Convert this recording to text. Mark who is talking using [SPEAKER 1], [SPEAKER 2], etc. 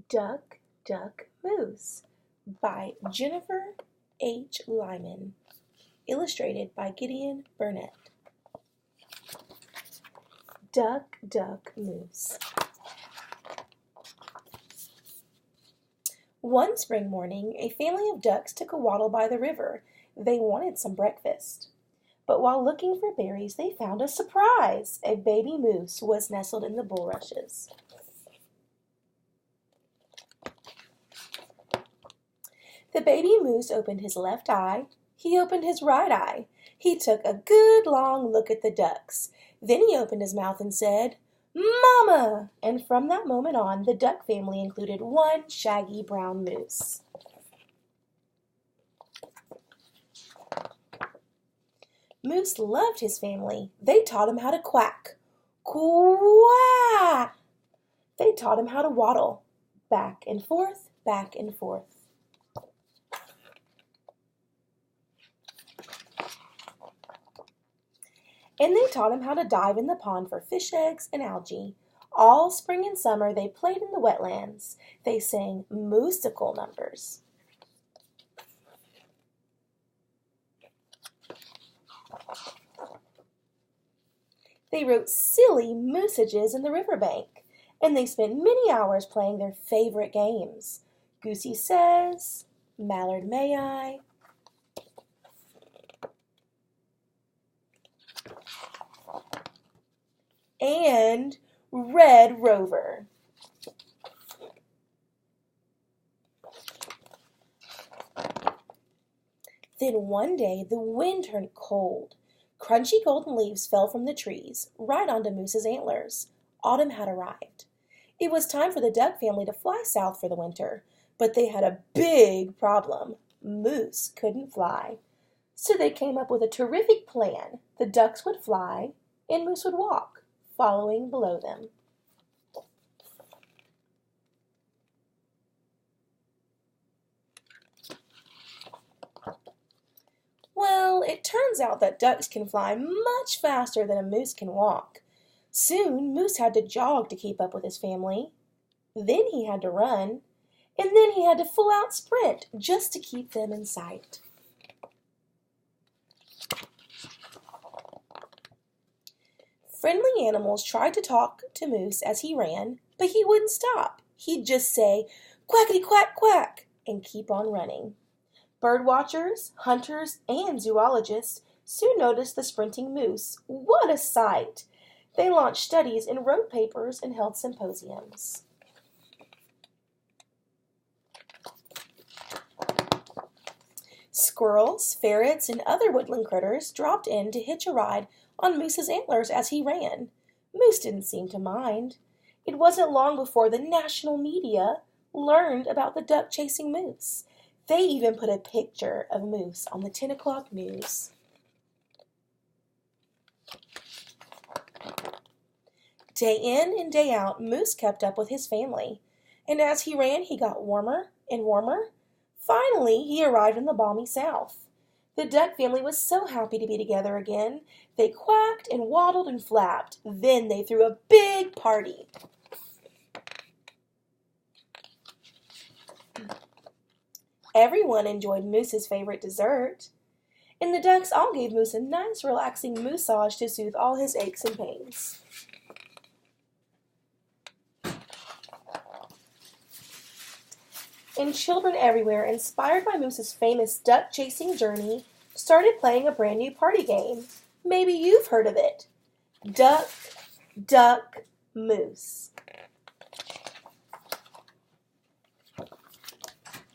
[SPEAKER 1] Duck, Duck, Moose by Jennifer H. Lyman. Illustrated by Gideon Burnett. Duck, Duck, Moose. One spring morning, a family of ducks took a waddle by the river. They wanted some breakfast. But while looking for berries, they found a surprise. A baby moose was nestled in the bulrushes. The baby moose opened his left eye. He opened his right eye. He took a good long look at the ducks. Then he opened his mouth and said, "Mama!" And from that moment on, the duck family included one shaggy brown moose. Moose loved his family. They taught him how to quack. Quack! They taught him how to waddle. Back and forth, back and forth. And they taught him how to dive in the pond for fish eggs and algae. All spring and summer they played in the wetlands. They sang moosical numbers. They wrote silly moosages in the riverbank, and they spent many hours playing their favorite games. Goosey Says, Mallard May I, and Red Rover. Then one day the wind turned cold. Crunchy golden leaves fell from the trees, right onto Moose's antlers. Autumn had arrived. It was time for the duck family to fly south for the winter, but they had a big problem. Moose couldn't fly. So they came up with a terrific plan. The ducks would fly, and Moose would walk, following below them. Well, it turns out that ducks can fly much faster than a moose can walk. Soon, Moose had to jog to keep up with his family. Then he had to run, and then he had to full-out sprint just to keep them in sight. Friendly animals tried to talk to Moose as he ran, but he wouldn't stop. He'd just say, "Quackity quack quack," and keep on running. Bird watchers, hunters, and zoologists soon noticed the sprinting moose. What a sight! They launched studies and wrote papers and held symposiums. Squirrels, ferrets, and other woodland critters dropped in to hitch a ride on Moose's antlers as he ran. Moose didn't seem to mind. It wasn't long before the national media learned about the duck-chasing moose. They even put a picture of Moose on the 10 o'clock news. Day in and day out, Moose kept up with his family. And as he ran, he got warmer and warmer. Finally, he arrived in the balmy South. The duck family was so happy to be together again. They quacked and waddled and flapped. Then they threw a big party. Everyone enjoyed Moose's favorite dessert, and the ducks all gave Moose a nice relaxing massage to soothe all his aches and pains. And children everywhere, inspired by Moose's famous duck-chasing journey, started playing a brand new party game. Maybe you've heard of it. Duck, Duck, Moose.